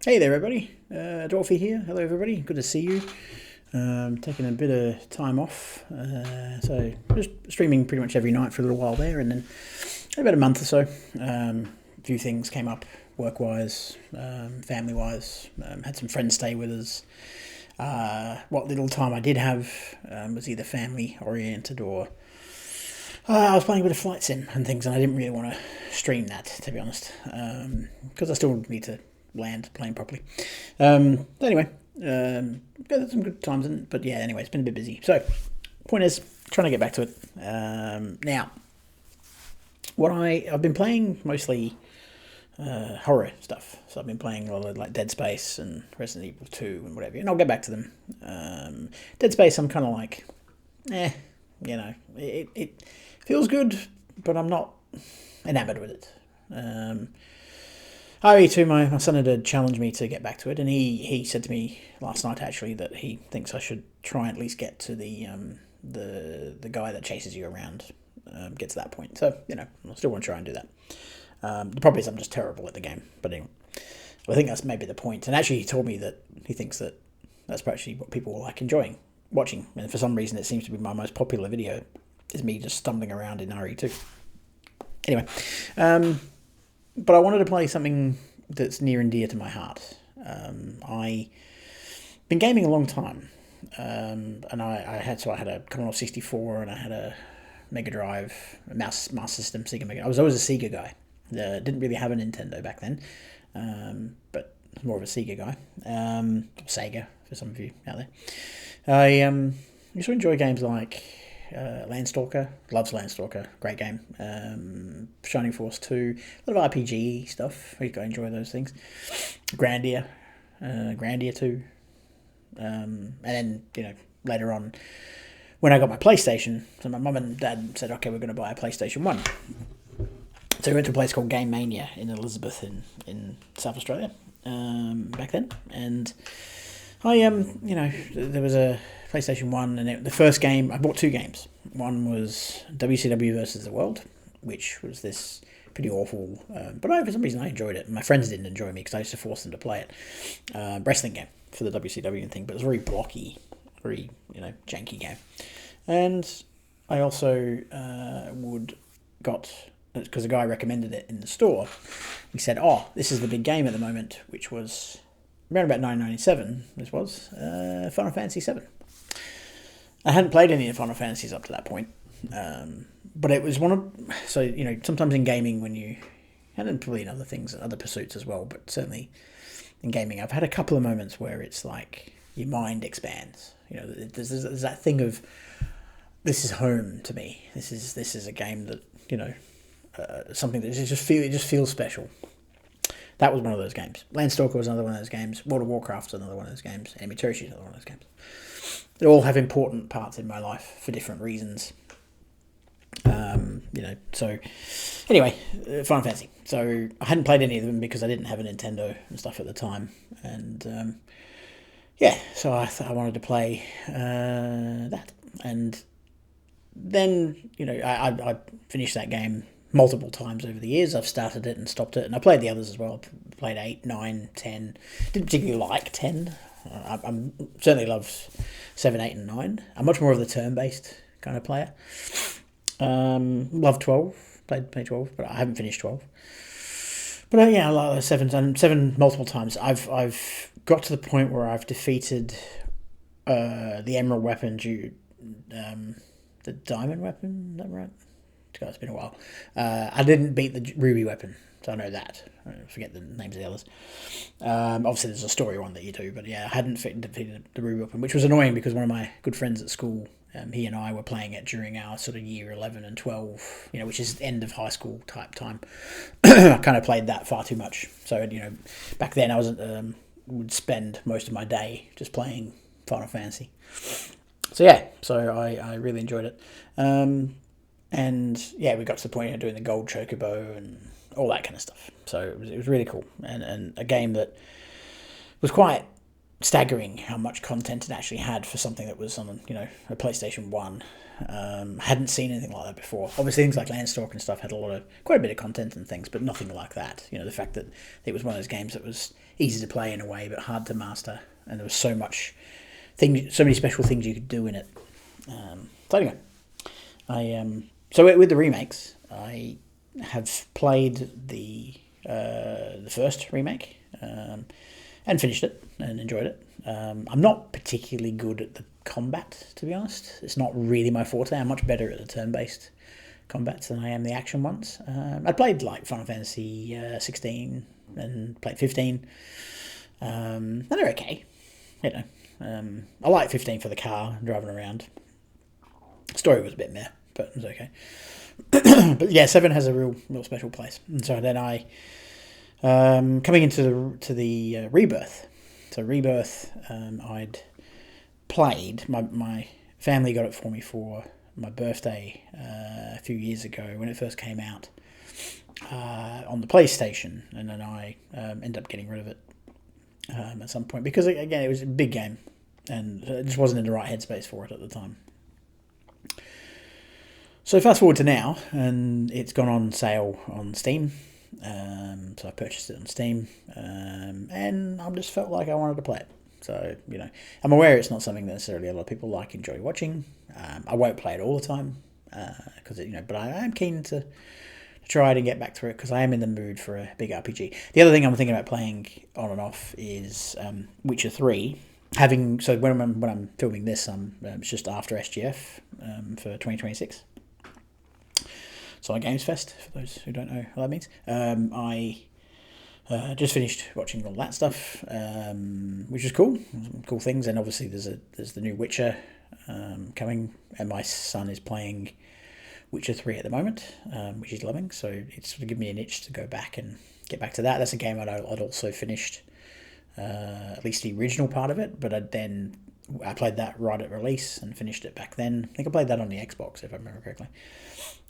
Hey there, everybody. Dwalfy here. Hello, everybody. Good to see you. Taking a bit of time off, so just streaming pretty much every night for a little while there, and then about a month or so, a few things came up work-wise, family-wise. Had some friends stay with us. What little time I did have was either family-oriented or I was playing a bit of flight sim and things, and I didn't really want to stream that, to be honest, because I still need to land playing properly. Anyway, got some good times in it, but yeah, anyway, it's been a bit busy. So, point is, trying to get back to it. Now, I've been playing mostly horror stuff. So I've been playing a lot of like Dead Space and Resident Evil 2 and whatever, and I'll get back to them. Dead Space, I'm kind of like, it feels good, but I'm not enamored with it. RE2, my son had challenged me to get back to it, and he said to me last night actually that he thinks I should try and at least get to the guy that chases you around, get to that point. So I still want to try and do that. The problem is I'm just terrible at the game, but anyway, I think that's maybe the point. And actually, he told me that he thinks that that's actually what people like enjoying watching, and for some reason, it seems to be my most popular video is me just stumbling around in RE2. Anyway. But I wanted to play something that's near and dear to my heart. I've been gaming a long time, and I had a Commodore 64 and I had a Mega Drive, a Master System, Sega Mega. I was always a Sega guy. Didn't really have a Nintendo back then, but more of a Sega guy. Sega for some of you out there. I used to enjoy games like Landstalker, loves Landstalker, great game. Shining Force 2, a lot of RPG stuff. I enjoy those things. Grandia 2. And then, later on, when I got my PlayStation, so my mum and dad said, okay, we're going to buy a PlayStation 1. So we went to a place called Game Mania in Elizabeth in South Australia back then. And I, there was a PlayStation 1, and the first game, I bought two games. One was WCW versus the World, which was this pretty awful, but for some reason I enjoyed it. My friends didn't enjoy me because I used to force them to play it. Wrestling game for the WCW thing, but it was very blocky, very, janky game. And I also because a guy recommended it in the store, he said, oh, this is the big game at the moment, which was around about 1997, this was, Final Fantasy 7. I hadn't played any of the Final Fantasies up to that point, but it was sometimes in gaming when you, and probably in other things, other pursuits as well, but certainly in gaming, I've had a couple of moments where it's like your mind expands. There's that thing of, this is home to me. This is a game that, something that it just feels special. That was one of those games. Landstalker was another one of those games. World of Warcraft was another one of those games. Enemy Territory is another one of those games. They all have important parts in my life for different reasons. So anyway, Final Fantasy. So I hadn't played any of them because I didn't have a Nintendo and stuff at the time. And so I wanted to play that. And then, I finished that game multiple times over the years. I've started it and stopped it, and I played the others as well. Played 8, 9, 10. Didn't particularly like 10. I certainly love 7, 8, and 9. I'm much more of the turn-based kind of player. Love 12. Played 12, but I haven't finished 12. But I love 7 multiple times. I've got to the point where I've defeated the Emerald weapon, the Diamond weapon. Is that right? God, it's been a while. I didn't beat the Ruby weapon, so I know that. I forget the names of the others. Obviously, there's a story one that you do, but yeah, I hadn't defeated the Ruby weapon, which was annoying because one of my good friends at school, he and I were playing it during our sort of year 11 and 12, which is end of high school type time. I kind of played that far too much. So, back then I would spend most of my day just playing Final Fantasy. So I really enjoyed it. And we got to the point of doing the gold chocobo and all that kind of stuff. So it was really cool, and a game that was quite staggering how much content it actually had for something that was on, you know, a PlayStation 1. Hadn't seen anything like that before. Obviously, things like Landstalk and stuff had quite a bit of content and things, but nothing like that. You know, the fact that it was one of those games that was easy to play in a way, but hard to master, and there was so many special things you could do in it. So anyway, so with the remakes, I have played the first remake and finished it and enjoyed it. I'm not particularly good at the combat, to be honest. It's not really my forte. I'm much better at the turn-based combats than I am the action ones. I played like Final Fantasy 16 and played 15, and they're okay. You know, I like 15 for the car driving around. Story was a bit meh, but it was okay. But yeah, 7 has a real special place. And so then I, coming into the Rebirth. So Rebirth, I'd played. My family got it for me for my birthday a few years ago when it first came out on the PlayStation, and then I ended up getting rid of it at some point because, again, it was a big game and I just wasn't in the right headspace for it at the time. So fast forward to now, and it's gone on sale on Steam. So I purchased it on Steam, and I just felt like I wanted to play it. So, you know, I'm aware it's not something that necessarily a lot of people enjoy watching. I won't play it all the time, because you know, but I am keen to try it and get back through it because I am in the mood for a big RPG. The other thing I'm thinking about playing on and off is Witcher 3. So when I'm filming this, it's just after SGF for 2026. So Games Fest, for those who don't know what that means. I just finished watching all that stuff, which is cool. Some cool things, and obviously there's the new Witcher coming, and my son is playing Witcher 3 at the moment, which he's loving. So it's sort of given me an itch to go back and get back to that. That's a game I'd also finished, at least the original part of it, but I played that right at release and finished it back then. I think I played that on the Xbox, if I remember correctly.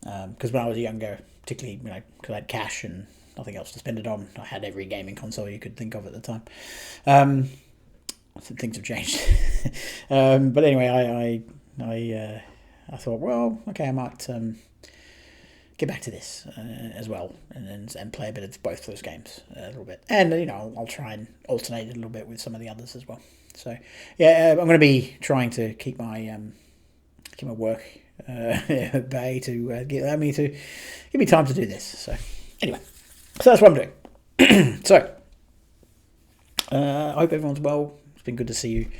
Because when I was younger, particularly, you know, because I had cash and nothing else to spend it on, I had every gaming console you could think of at the time. Things have changed. But anyway, I thought, well, okay, I might get back to this as well and play a bit of both those games a little bit. And, you know, I'll try and alternate it a little bit with some of the others as well. So, yeah, I'm going to be trying to keep my work at bay to allow me to give me time to do this. So, anyway, so that's what I'm doing. So, I hope everyone's well. It's been good to see you.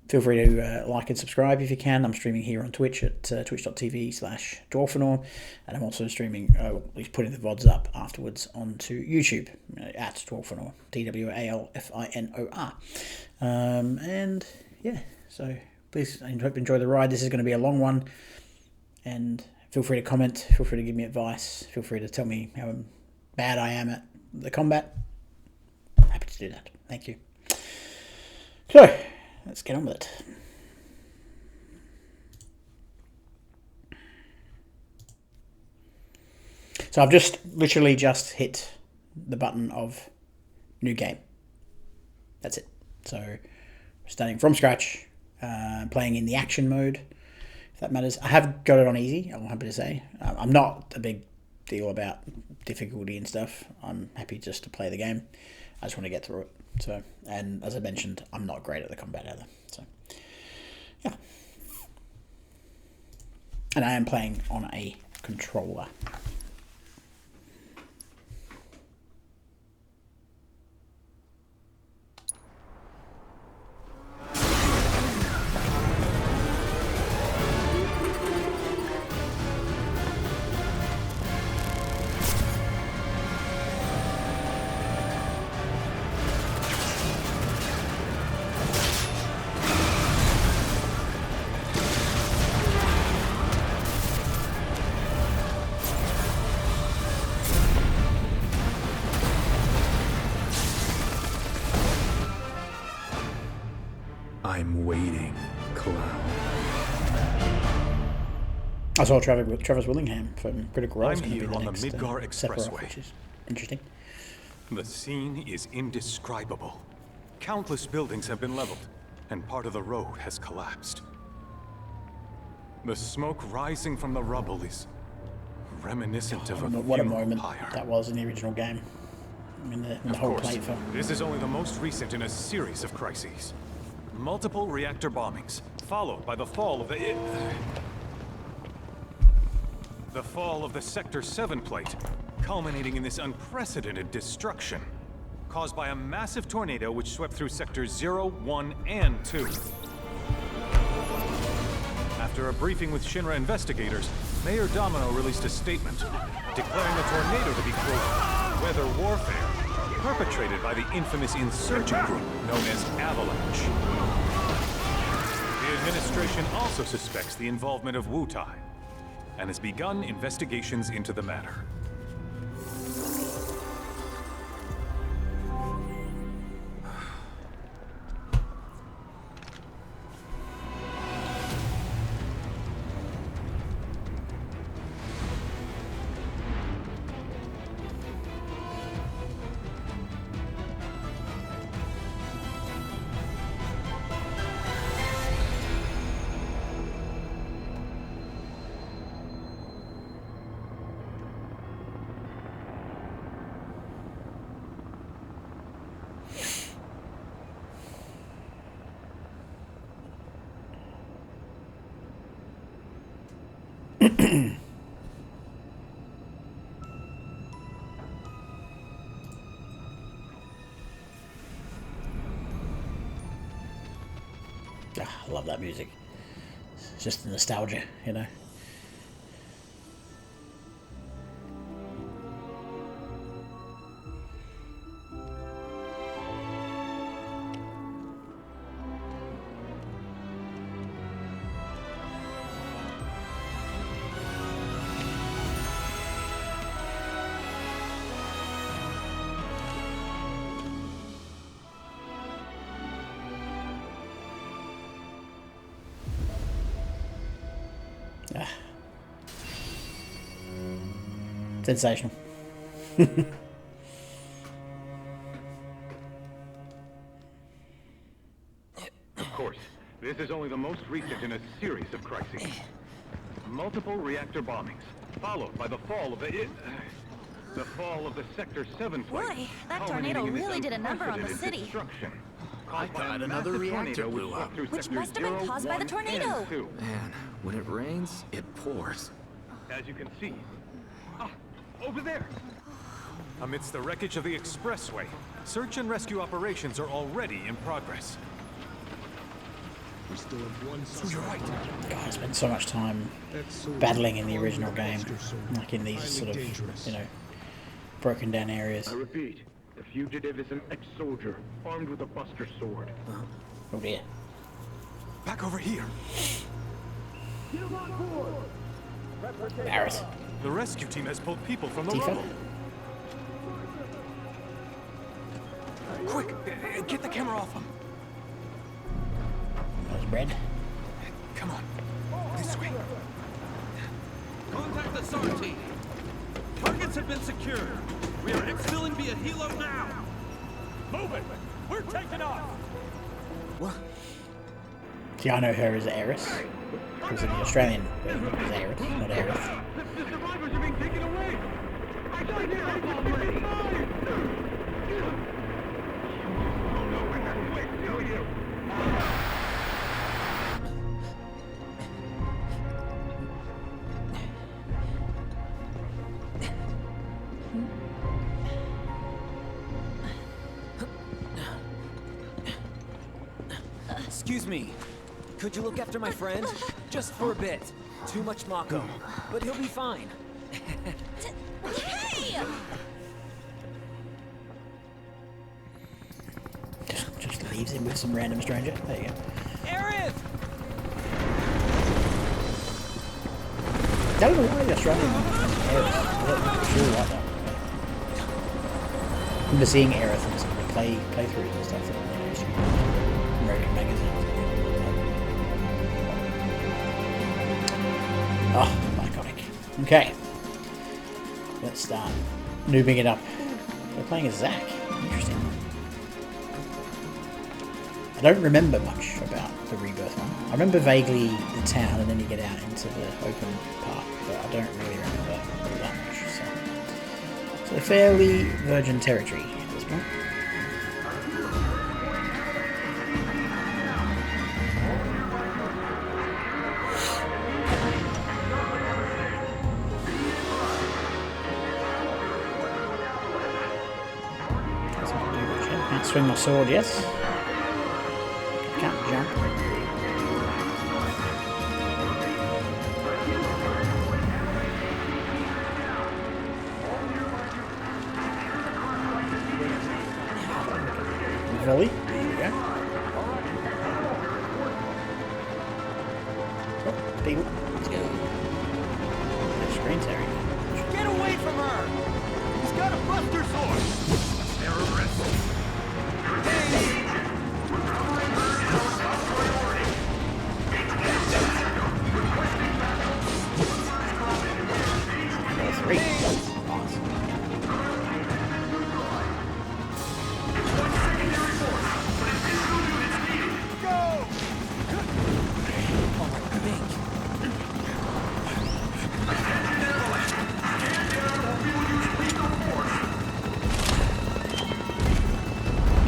Feel free to like and subscribe if you can. I'm streaming here on Twitch at twitch.tv/Dwalfy, and I'm also streaming, at least putting the VODs up afterwards onto YouTube at Dwalfinor, DWALFINOR. And yeah, so please, I hope you enjoy the ride. This is going to be a long one, and feel free to comment, feel free to give me advice, feel free to tell me how bad I am at the combat. I'm happy to do that. Thank you. So, let's get on with it. So I've literally just hit the button of new game. That's it. So starting from scratch, playing in the action mode, if that matters. I have got it on easy, I'm happy to say. I'm not a big deal about difficulty and stuff. I'm happy just to play the game. I just want to get through it. So, and as I mentioned, I'm not great at the combat either. So, yeah. And I am playing on a controller. I'm waiting, clown. I saw Travis Willingham from Critical Role. I'm here on the Midgar Expressway. Which is interesting. The scene is indescribable. Countless buildings have been leveled, and part of the road has collapsed. The smoke rising from the rubble is reminiscent of a What a funeral moment pyre. that was in the original game. I mean, the whole playthrough. This is only the most recent in a series of crises. Multiple reactor bombings, followed by the fall of the Sector 7 plate, culminating in this unprecedented destruction, caused by a massive tornado which swept through Sectors 0, 1, and 2. After a briefing with Shinra investigators, Mayor Domino released a statement declaring the tornado to be, quote, weather warfare, perpetrated by the infamous insurgent group known as Avalanche. The administration also suspects the involvement of Wutai, and has begun investigations into the matter. I love that music. It's just the nostalgia, you know. Sensational. Of course, this is only the most recent in a series of crises. Multiple reactor bombings, followed by the fall of the Sector 7 plate. Boy, that tornado really did a number on the city. I thought another reactor blew up. Which must have been caused by the tornado. Man, when it rains, it pours. As you can see. Over there! Amidst the wreckage of the expressway, search and rescue operations are already in progress. We still have one So you're right. God, I spent so much time battling in the original game, like in these sort of, you know, broken down areas. I repeat, the fugitive is an ex-soldier, armed with a buster sword. Oh dear. Back over here. Barrett. The rescue team has pulled people from the Tifa? rubble. Quick, get the camera off them. That was bread. Come on, this way. Contact the SAR team. Targets have been secured. We are exfilling via helo now. Move it. We're taking off. What? See, I know her as Eris, because in the Australian version it was Eris, not Aerith. The survivors are being taken away! I can't get up already! Oh no, I have to wait to tell you! Excuse me. Could you look after my friend? Just for a bit. Too much Mako. But he'll be fine. Hey! Just leaves him with some random stranger. There you go. Aerith! That was why the Australian Aerith. I don't sure like that. I remember seeing Aerith in some of the playthroughs and stuff that they used to be American magazines. Oh, iconic. Okay. Let's start noobing it up. We're playing as Zack. Interesting. I don't remember much about the Rebirth one. I remember vaguely the town, and then you get out into the open part, but I don't really remember that much. So fairly virgin territory at this point. Can't swing my sword, yes. Can't jump. Volley. There we go. Oh, people. Let's go. Screen tearing. Get away from her! He's got a buster sword! Terrorist! Three.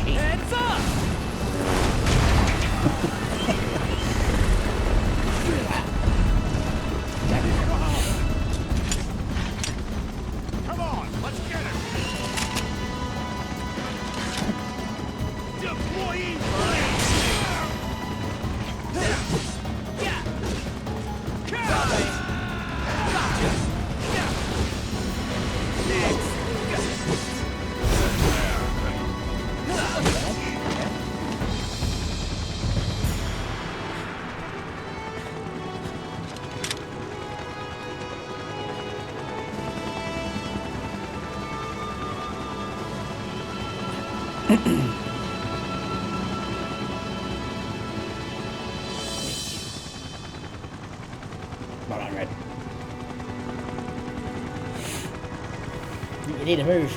Heads up! Come on, let's get it! Deploying Well, I'm ready. You need to move.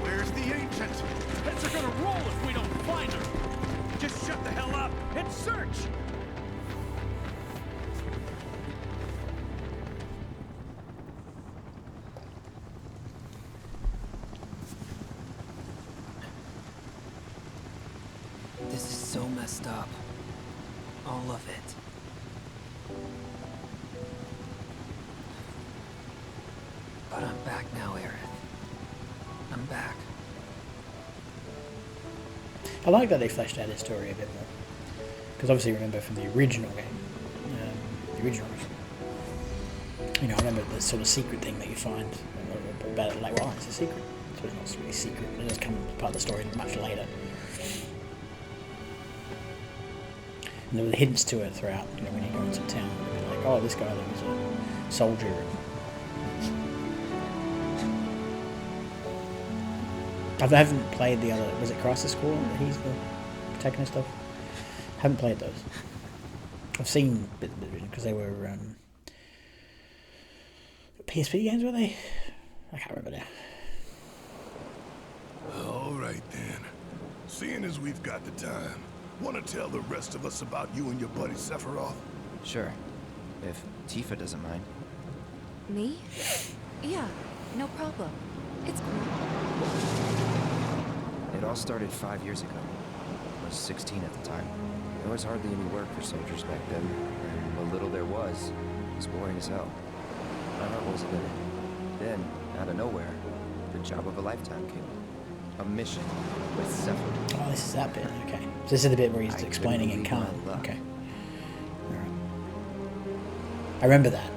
Where's the ancient? Heads are gonna roll if we don't find her! Just shut the hell up and search! This is so messed up. All of it. But I'm back now, Aerith. I'm back. I like that they fleshed out his story a bit more. Because obviously, remember from the original game, the original, you know, I remember the sort of secret thing that you find about it, like, well, it's a secret. So it's not really secret. It does come part of the story much later. And there were hints to it throughout, you know, when you go into town. You'd be like, oh, this guy that was a soldier. I haven't played the other, was it Crisis Core that he's the protagonist of? I haven't played those. I've seen bits of it because they were PSP games, were they? I can't remember now. All right then. Seeing as we've got the time, want to tell the rest of us about you and your buddy Sephiroth? Sure. If Tifa doesn't mind. Me? Yeah, no problem. It's cool. It all started 5 years ago. I was 16 at the time. There was hardly any work for soldiers back then, and what little there was boring as hell. My heart wasn't in it. Then, out of nowhere, the job of a lifetime came. A mission with Sephiroth. Oh, this is that bit, okay. So this is the bit where he's explaining in Khan. Okay. Alright. I remember that.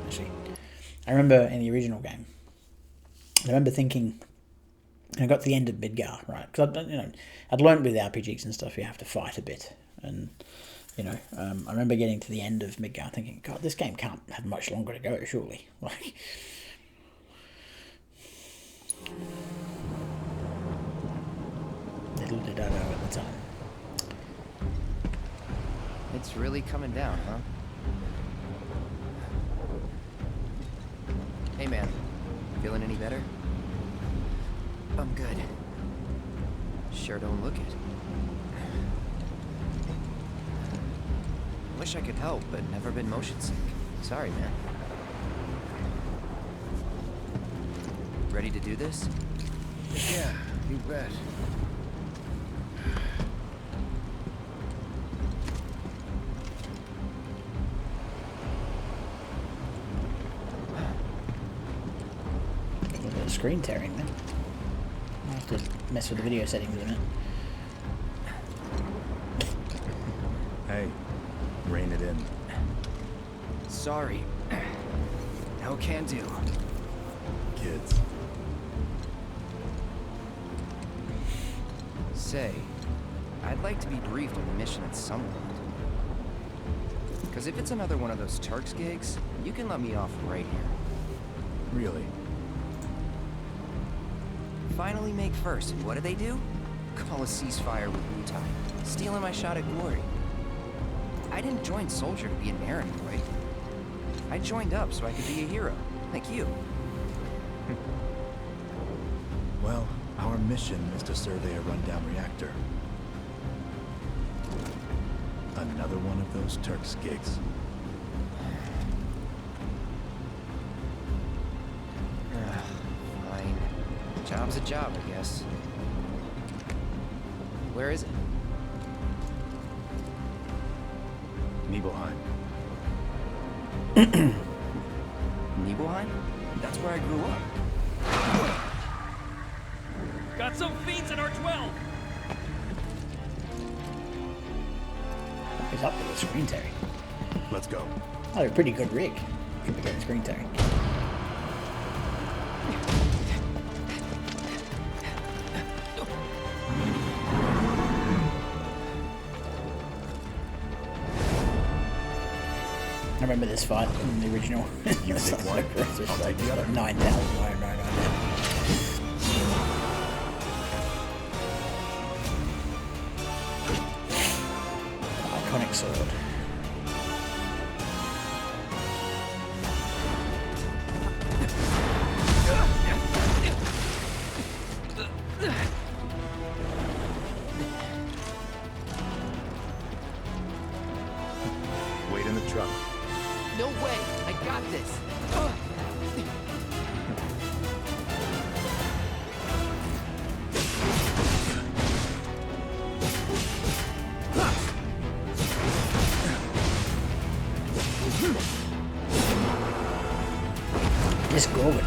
Actually. I remember in the original game. I remember thinking, I got to the end of Midgar, right? Because I'd learned with RPGs and stuff, you have to fight a bit, and I remember getting to the end of Midgar, thinking, God, this game can't have much longer to go, surely. Like, little did I know at the time. It's really coming down, huh? Hey, man. Feeling any better? I'm good. Sure don't look it. Wish I could help, but never been motion sick. Sorry, man. Ready to do this? Yeah, you bet. A little bit of screen tearing then. I'll have to mess with the video settings in a minute. Hey, rein it in. Sorry. No can do. Kids. Say, I'd like to be briefed on the mission at some point. Because if it's another one of those Turks gigs, you can let me off right here. Really? Finally make first. What do? Call a ceasefire with Wu-Tai. Stealing my shot at glory. I didn't join Soldier to be an errand boy. I joined up so I could be a hero, like you. Well, our mission is to survey a rundown reactor. Another one of those Turks gigs. Fine. Job's a job, I guess. Where is it? Nibelheim. Nibelheim? That's where I grew up. Got some fiends in our 12! He's up with the screen tearing. Let's go. Oh, a pretty good rig. Could be getting screen tearing. I remember this fight in the original. You take one, I'll take the other. 9,999. Iconic sword. Wait in the truck. No way! I got this! Just Gorgon.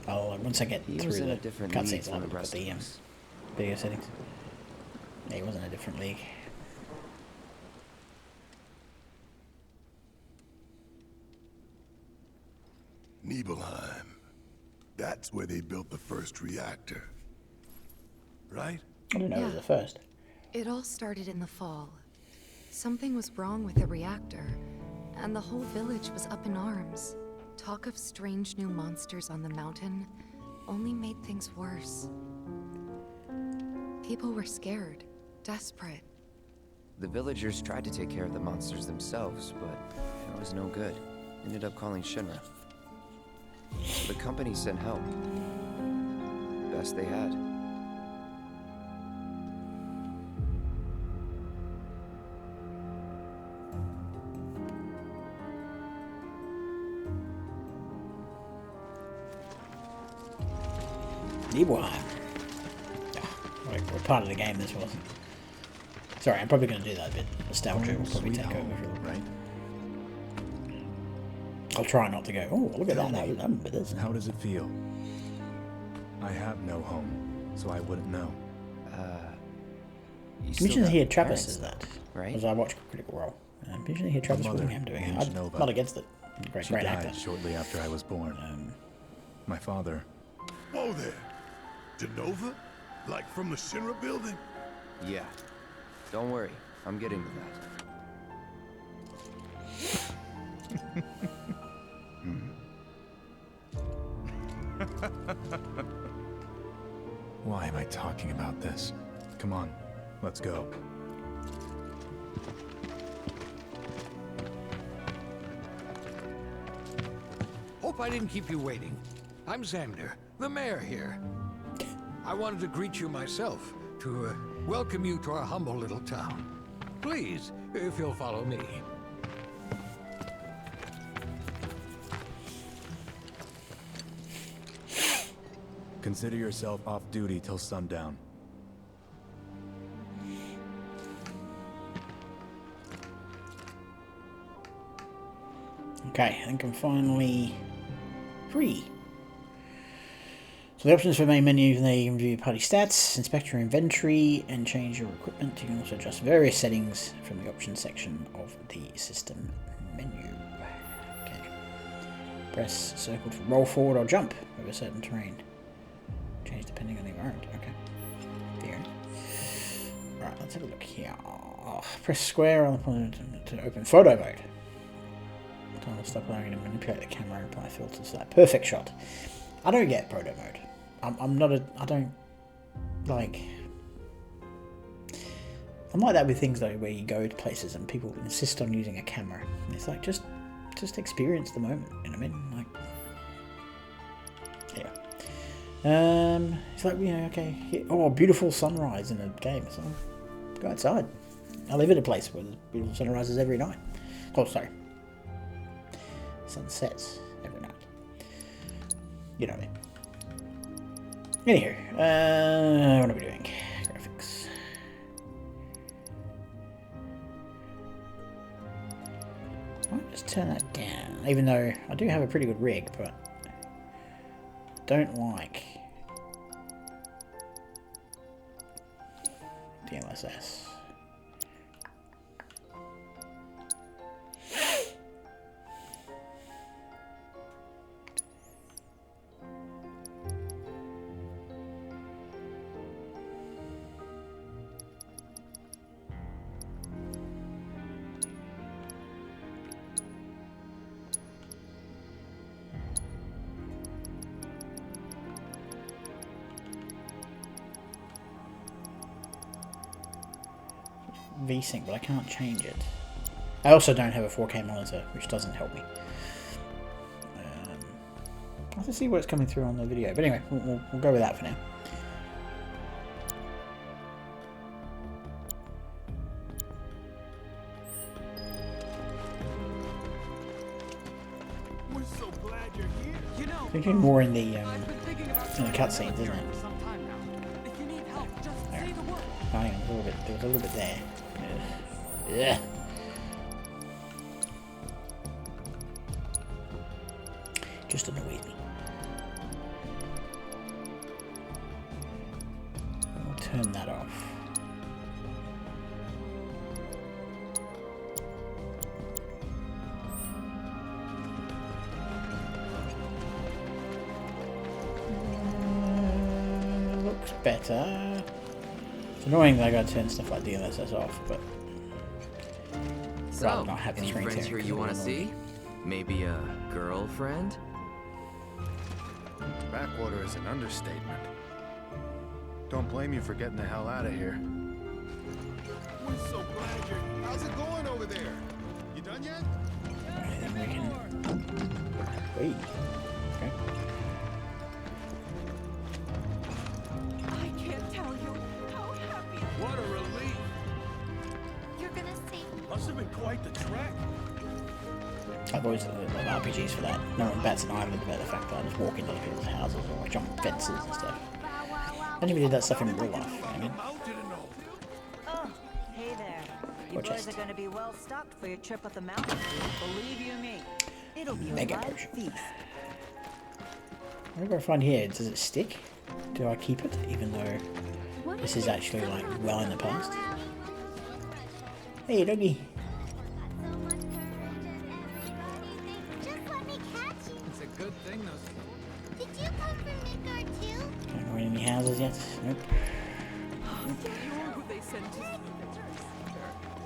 Oh, once I get through in a the different league cutscenes, from I'll the look at rest the of us. video settings. Yeah, he was in a different league. Nibelheim. That's where they built the first reactor. Right? I don't know it was Yeah. the first. It all started in the fall. Something was wrong with the reactor, and the whole village was up in arms. Talk of strange new monsters on the mountain only made things worse. People were scared, desperate. The villagers tried to take care of the monsters themselves, but it was no good. Ended up calling Shinra. So the company sent help. Best they had. Nibelheim. We're part of the game, this wasn't. Sorry, I'm probably going to do that a bit. Nostalgia will probably Sweet take over home, for a little bit. right? I'll try not to go, oh, look at that, I remember this. How does it feel? I have no home, so I wouldn't know. You still Imagine to got hear Travis parents, says that, right? as I watch Critical Role. Imagine to hear Travis mother, Willingham doing it. named I'm Nova. not against it. Great, She great died actor. shortly after I was born. My father, Whoa there. Denova? Like from the Shinra building? Yeah. Don't worry, I'm getting to that. Why am I talking about this? Come on, let's go. Hope I didn't keep you waiting. I'm Xander, the mayor here. I wanted to greet you myself, to welcome you to our humble little town. Please, if you'll follow me. Consider yourself off duty till sundown. Okay, I think I'm finally free. So the options for main menu, there you can view party stats, inspect your inventory, and change your equipment. You can also adjust various settings from the options section of the system menu. Okay. Press circle to roll forward or jump over certain terrain. Change depending on the environment. Okay. There. Alright, let's have a look here. Press square on the point to open photo mode. I'll stop allowing you to manipulate the camera and apply filters to that perfect shot. I don't get photo mode. I'm like that with things like where you go to places and people insist on using a camera. And it's like just experience the moment, you know what I mean? Like it's like, you know, okay, oh, beautiful sunrise in a game, so go outside. I live in a place where there's beautiful sunrises every night. Oh, sorry. Sunsets every night. You know what I mean. Anywho, what are we doing? Graphics. I'll just turn that down, even though I do have a pretty good rig, but don't like DLSS. VSync, but I can't change it. I also don't have a 4K monitor, which doesn't help me. I'll have to see what's coming through on the video, but anyway, we'll go with that for now. We're so glad you're here. You know, Thinking more in the I've been thinking about cutscenes, isn't it? for some time now. If you need help, just say the word. Oh, hang on, there was a little bit there. Yeah. Just annoys me. I'll turn that off. Looks better. It's annoying that I gotta turn stuff like DLSS off, but So, not have the any screen friends tearing here you want to because it'll see? Maybe a girlfriend? Backwater is an understatement. Don't blame you for getting the hell out of here. We're so glad you're here. How's it going over there? You done yet? I think we can. Wait. Okay. I can't tell you how happy What a relief! you're gonna see. Must have been quite the trek. I've always loved RPGs for that. No one bats an eyelid about the fact that I just walk into people's houses or jump fences and stuff. I never did that stuff in real life. I mean, Oh, hey there. You Watch boys this. are gonna be well stocked for your trip up the mountain. Believe you me, it'll be a Mega live potion. feast. what do I find here? Does it stick? Do I keep it, even though this is actually like well in the past? Hey, doggy. Just let me catch you. It's a good thing those... Did you come from Midgard too? Can't go in any houses yet. Nope. You're who they sent to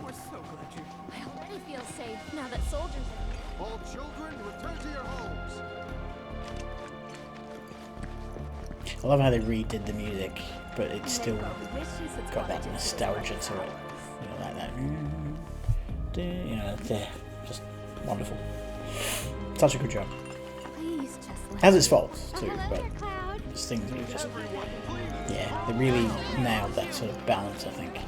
We're so glad you. I already feel safe now that soldiers are here. All children, return to your homes. I love how they redid the music, but it's still got that nostalgia to it. You know, like that. You know, it's just wonderful. Such a good job. Has its faults too, but there's things that just, yeah, they really nailed that sort of balance, I think.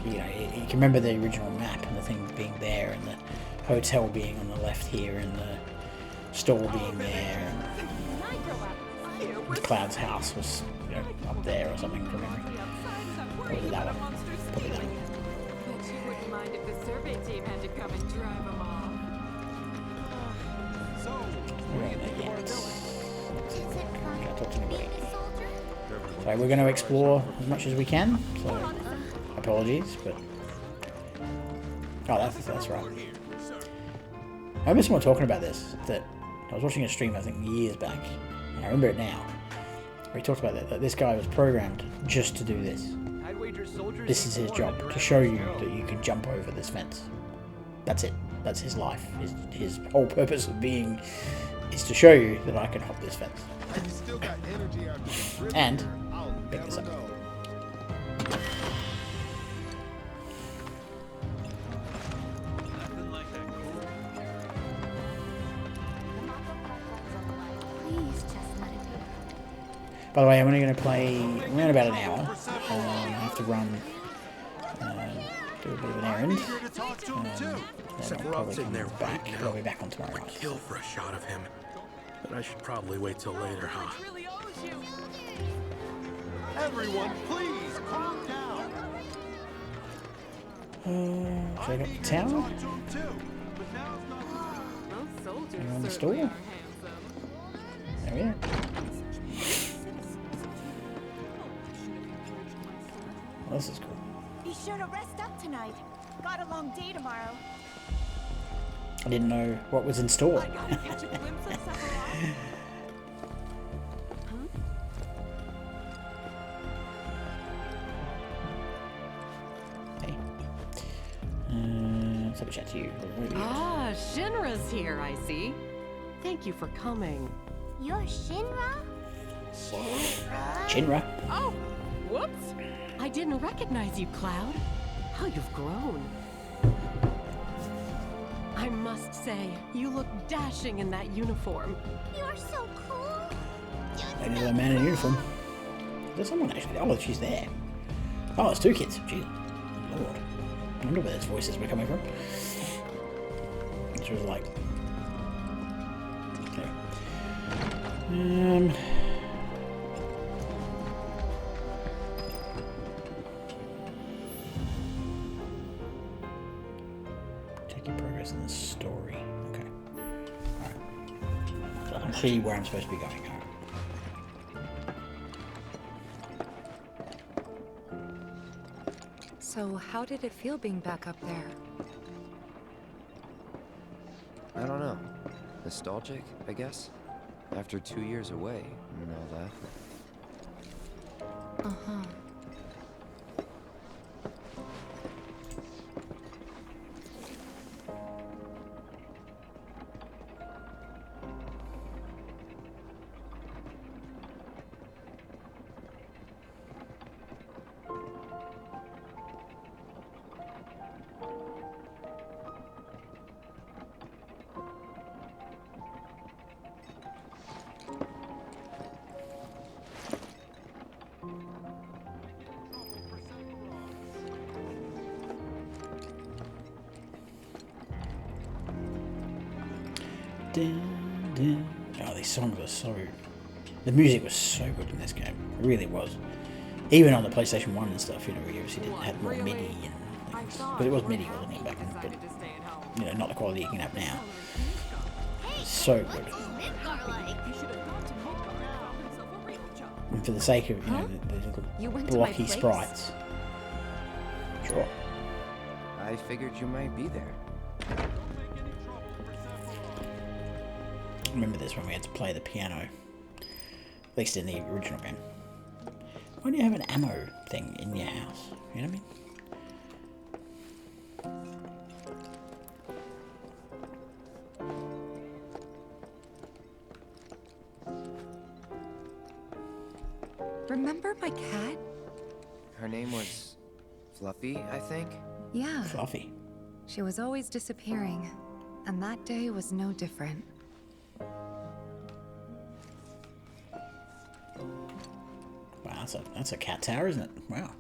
You know, you can remember the original map and the thing being there, and the hotel being on the left here, and the store being there, and Cloud's house was, you know, up there or something from memory. Probably that one. Probably that one. Bet you wouldn't mind if the survey team had to come and drive them off. So we're going to explore as much as we can. So apologies, but oh, that's right. I remember someone talking about this. That I was watching a stream, I think, years back. And I remember it now. Where he talked about that this guy was programmed just to do this. This is his job, to show you that you can jump over this fence. That's it. That's his life. His whole purpose of being is to show you that I can hop this fence. And pick this up. By the way, I'm only going to play around about an hour. I have to run, do a bit of an errand. I'll be back on tomorrow night. Kill for a shot of him, but I should probably wait till later, huh? Everyone, please calm down. Should I go to the tower? Are you on the store? There we are. Well, this is cool. Be sure to rest up tonight. Got a long day tomorrow. I didn't know what was in store. Hey. Let's have a chat to you. Ah, Shinra's here, I see. Thank you for coming. You're Shinra? Shinra? Oh, whoops. I didn't recognize you, Cloud. How you've grown. I must say, you look dashing in that uniform. You're so cool. Ladies and man in uniform. Is there someone actually? Oh, she's there. Oh, it's two kids. Jeez. Lord. I wonder where those voices were coming from. She was like... Okay. Taking progress in the story. Okay. Alright. So I can see where I'm supposed to be going. So how did it feel being back up there? I don't know. Nostalgic, I guess? After 2 years away and all that. Uh-huh. Oh, these songs were so... The music was so good in this game. It really was. Even on the PlayStation 1 and stuff, you know, we obviously didn't have more MIDI and things. Because it was MIDI, wasn't it, back then? But, you know, not the quality you can have now. So good. And for the sake of, you know, the little blocky sprites. Sure. I figured you might be there. I remember this when we had to play the piano. At least in the original game. Why do you have an ammo thing in your house? You know what I mean? Remember my cat? Her name was Fluffy, I think? Yeah. Fluffy. She was always disappearing, and that day was no different. Wow, that's a cat tower, isn't it? Wow.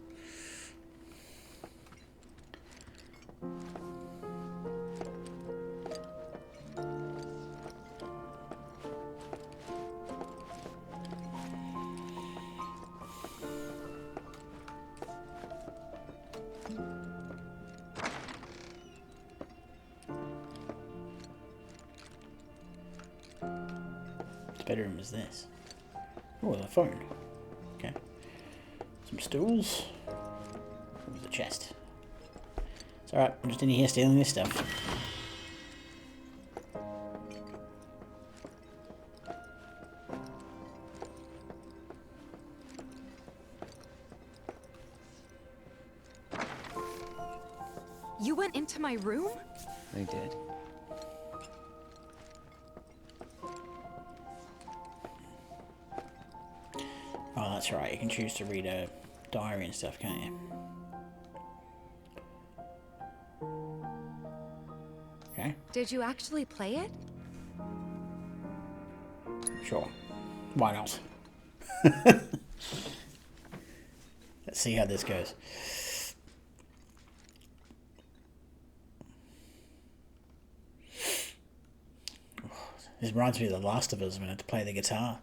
What bedroom is this? Oh, the phone. Okay. Some stools. There's a chest. It's alright, I'm just in here stealing this stuff. You went into my room? I did. Oh, that's right. You can choose to read a diary and stuff, can't you? Okay. Did you actually play it? Sure. Why not? Let's see how this goes. This reminds me of The Last of Us when I had to play the guitar.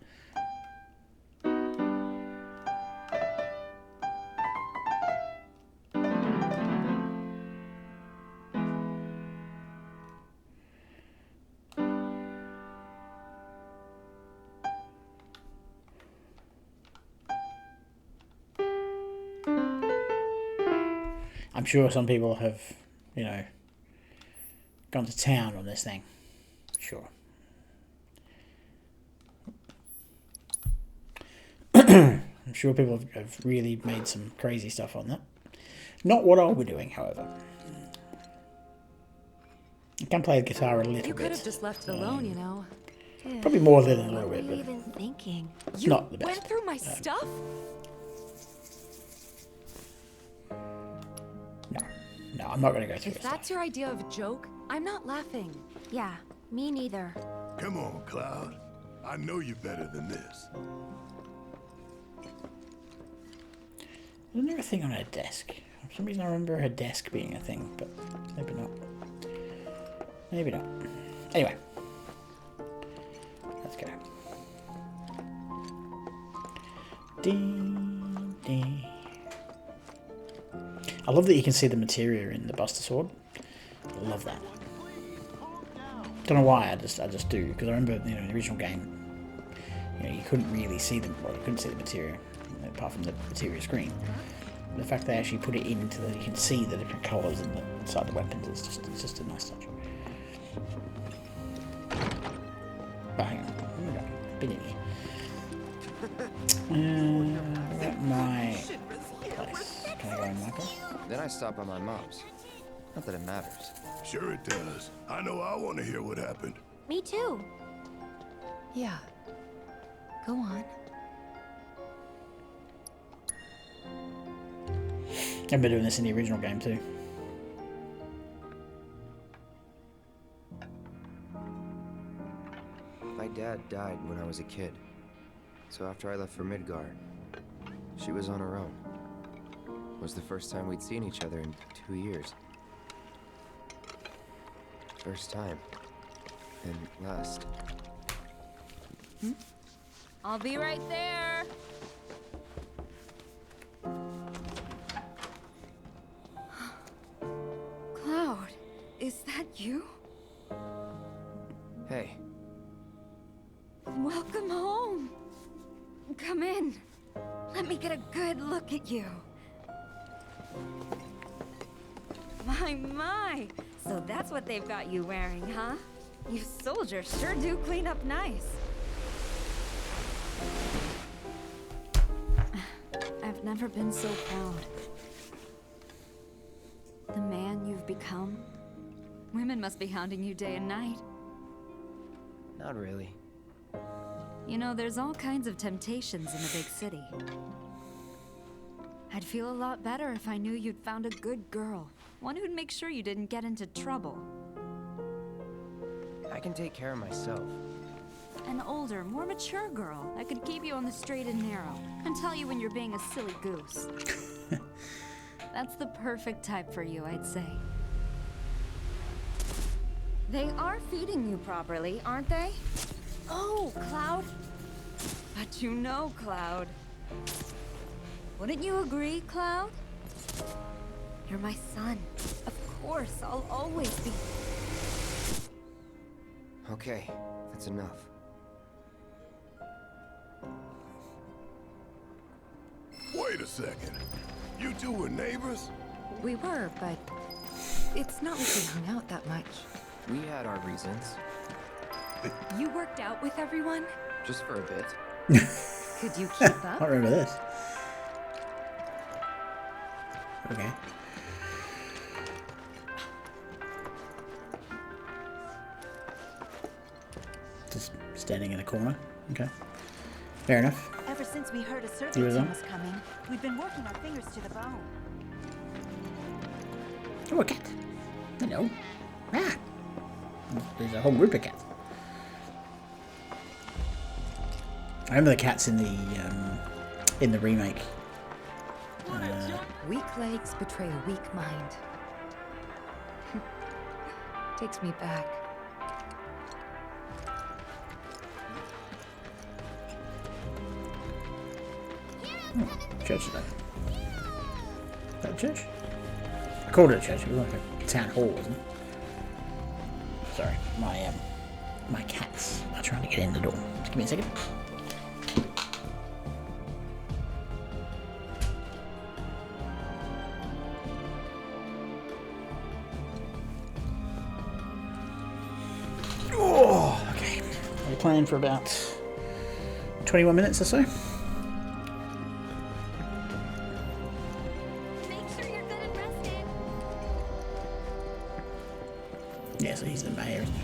I'm sure some people have, you know, gone to town on this thing. Sure. I'm sure people have really made some crazy stuff on that. Not what I'll be doing, however. I can play the guitar a little bit. You could have just left it alone, you know. Probably more than a little bit, What were you but even thinking? it's You not the best. went through my stuff? No, I'm not going to go through If it. that's your idea of a joke, I'm not laughing. Yeah, me neither. Come on, Cloud. I know you're better than this. Isn't there a thing on her desk? For some reason I remember her desk being a thing, but maybe not. Maybe not. Anyway. Let's go. Ding, ding. I love that you can see the materia in the Buster Sword. I love that. Don't know why, I just do, because I remember, you know, in the original game, you know, you couldn't really see them, well, you couldn't see the materia, apart from the materia screen. The fact they actually put it into that you can see the different colours inside the weapons, it's just a nice touch. Oh, hang on, here we go. Been in here. My place. Can I go in my place? Then I stop by my mom's. Not that it matters. Sure it does. I know I want to hear what happened. Me too. Yeah. Go on. I've been doing this in the original game too. My dad died when I was a kid. So after I left for Midgard, she was on her own. It was the first time we'd seen each other in 2 years. First time. And last. I'll be right there. Cloud, is that you? Hey. Welcome home. Come in. Let me get a good look at you. My. So that's what they've got you wearing, huh? You soldiers sure do clean up nice. I've never been so proud. The man you've become. Women must be hounding you day and night. Not really. You know, there's all kinds of temptations in the big city. I'd feel a lot better if I knew you'd found a good girl. One who'd make sure you didn't get into trouble. I can take care of myself. An older, more mature girl that could keep you on the straight and narrow and tell you when you're being a silly goose. That's the perfect type for you, I'd say. They are feeding you properly, aren't they? Oh, Cloud. But you know, Cloud. Wouldn't you agree, Cloud? You're my son. Of course, I'll always be. Okay, that's enough. Wait a second. You two were neighbors? We were, but it's not like we hung out that much. We had our reasons. You worked out with everyone? Just for a bit. Could you keep up? I remember this. Okay. Just standing in a corner. Okay. Fair enough. Ever since we heard a search You was team on? was coming, we've been working our fingers to the bone. Oh, a cat. Hello. Ah. There's a whole group of cats. I remember the cats in the remake. Weak legs betray a weak mind. Takes me back. Church today. Is that a church? I called it a church. It was like a town hall, wasn't it? Sorry, my cats are trying to get in the door. Just give me a second. Oh, okay. We're playing for about 21 minutes or so. Yeah, so he's the mayor, isn't he?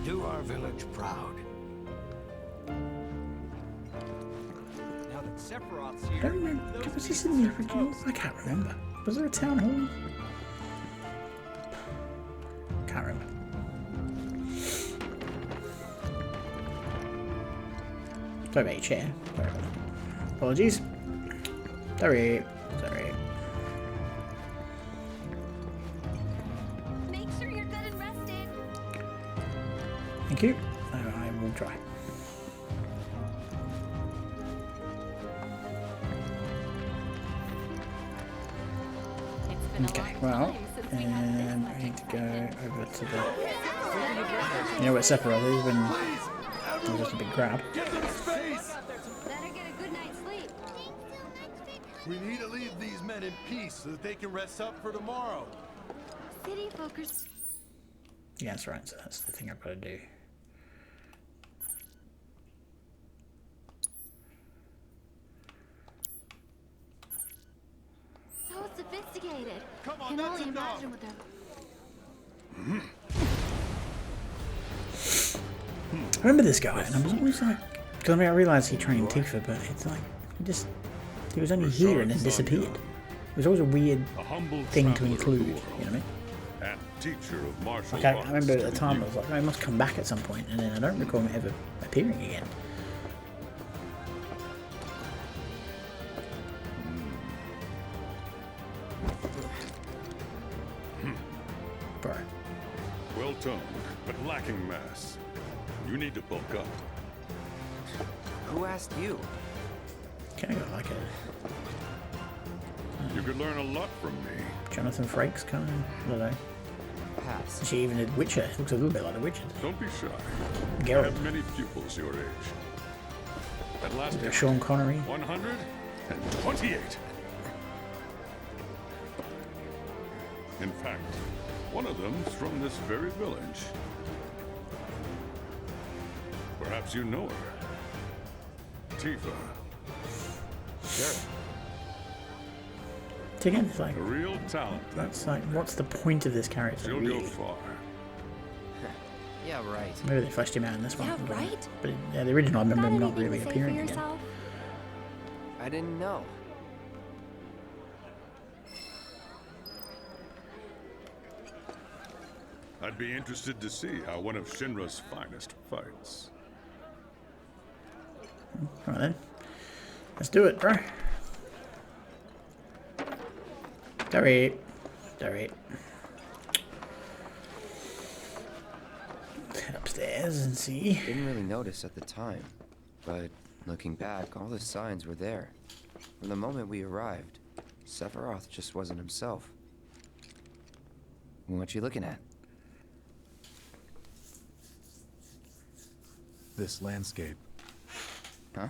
Do our village proud. Now that Sephiroth's I here, don't remember. Was this in the original? I can't remember. Was there a town hall? Can't remember. Sorry about your chair. Sorry about that. Apologies. Sorry. Sorry. Make sure you're good and rested. Thank you. I will try. Okay, well, and I need to go over to the... You know where Sephiroth is when there's just a big crowd. Get them space! Better get a good night's sleep. We need to leave these men in peace so that they can rest up for tomorrow. City focus. Yeah, that's right, so that's the thing I've got to do. So sophisticated. Come on, Can that's only enough. imagine what they're. I remember this guy, and I was always like... Because I mean, I realised he trained Tifa, but it's like... He was only here and then disappeared. It was always a weird thing to include, you know what I mean? And teacher of martial Like, I arts remember at to the time, I was like, oh, he must come back at some point, and then I don't recall him ever appearing again. Bro. Well toned, but lacking mass. You need to bulk up. Who asked you? Kind of got like a You could learn a lot from me. Jonathan Frakes kind of, I don't know. Pass. She even did Witcher. Looks a little bit like the Witcher. Don't be shy. Geralt. I have many pupils your age. At last, There's Sean Connery. 128. In fact, one of them's from this very village. Perhaps you know her. Tifa. Sure. So again, it's like... A real talent. That's like, what's the point of this character, She'll really? go far. Yeah, right. Maybe they fleshed him out in this one. Yeah, I don't know. right? But yeah, the original, I remember Got him not anything really to say appearing for again. yourself? I didn't know. I'd be interested to see how one of Shinra's finest fights. Right then. Let's do it, bro. Direct. Head upstairs and see. Didn't really notice at the time, but looking back, all the signs were there. From the moment we arrived, Sephiroth just wasn't himself. What you looking at? This landscape. Huh?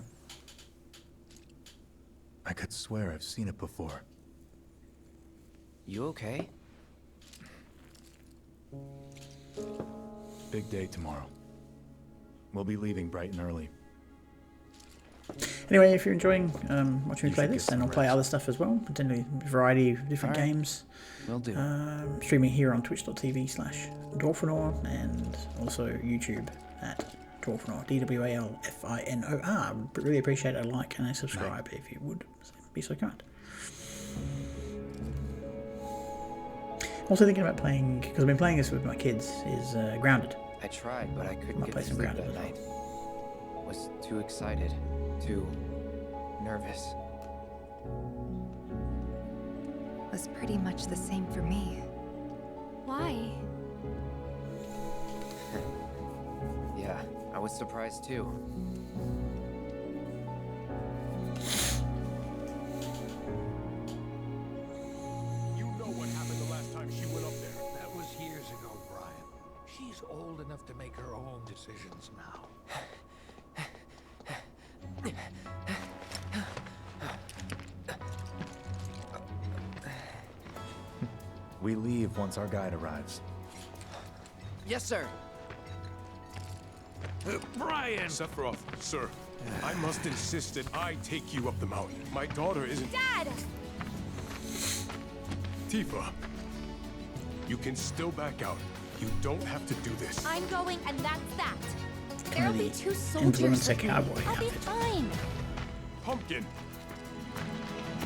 I could swear I've seen it before. You okay? Big day tomorrow. We'll be leaving bright and early. Anyway, if you're enjoying watching me play this, then I'll play other stuff as well. Potentially a variety of different games. Will do. Streaming here on twitch.tv/Dwalfinor and also YouTube at Dwalfinor, DWALFINOR. Really appreciate a like and a subscribe if you would be so kind. Also thinking about playing, because I've been playing this with my kids, is Grounded. I tried, but I couldn't Might play get some sleep Grounded that as well. night. Was too excited, too nervous. Was pretty much the same for me. Why? Yeah, I was surprised too. You know what happened the last time she went up there. That was years ago, Brian. She's old enough to make her own decisions now. We leave once our guide arrives. Yes, sir. Brian! Sephiroth, sir, I must insist that I take you up the mountain. My daughter isn't... Dad! Tifa, you can still back out. You don't have to do this. I'm going, and that's that. Kind There'll of be the 2 soldiers influencer with me. cowboy I'll be outfit. fine. Pumpkin!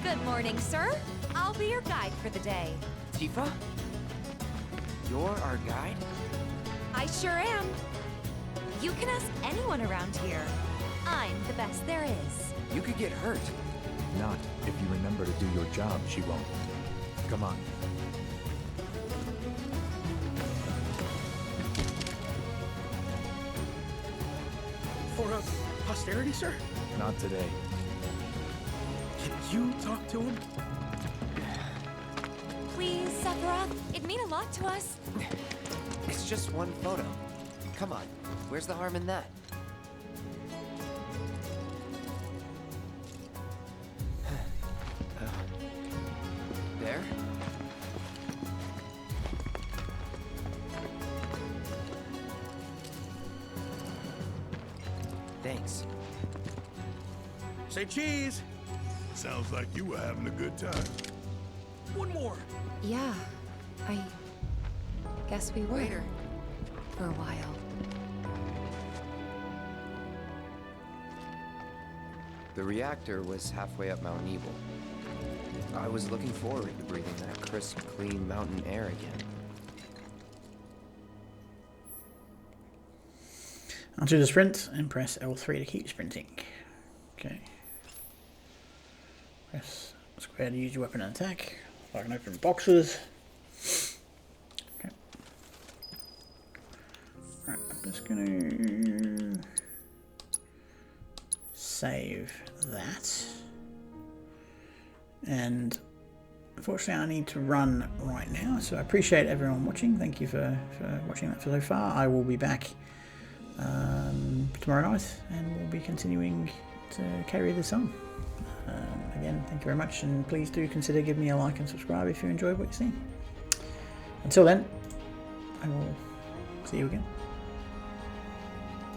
Good morning, sir. I'll be your guide for the day. Tifa? You're our guide? I sure am. You can ask anyone around here. I'm the best there is. You could get hurt. Not if you remember to do your job, she won't. Come on. For posterity, sir? Not today. Did you talk to him? Please, Sephiroth. It'd mean a lot to us. It's just one photo. Come on, where's the harm in that? There? Thanks. Say cheese! Sounds like you were having a good time. One more! Yeah, I guess we were. Later. For a while. The reactor was halfway up Mount Nibel. I was looking forward to breathing that crisp, clean mountain air again. Onto the sprint and press L3 to keep sprinting. Okay. Press square to use your weapon and attack. I can open boxes. Okay. Alright, I'm just gonna save that. And unfortunately I need to run right now, so I appreciate everyone watching. Thank you for watching that so far. I will be back tomorrow night and we'll be continuing to carry this on. Again, thank you very much, and please do consider giving me a like and subscribe if you enjoyed what you're seeing. Until then, I will see you again.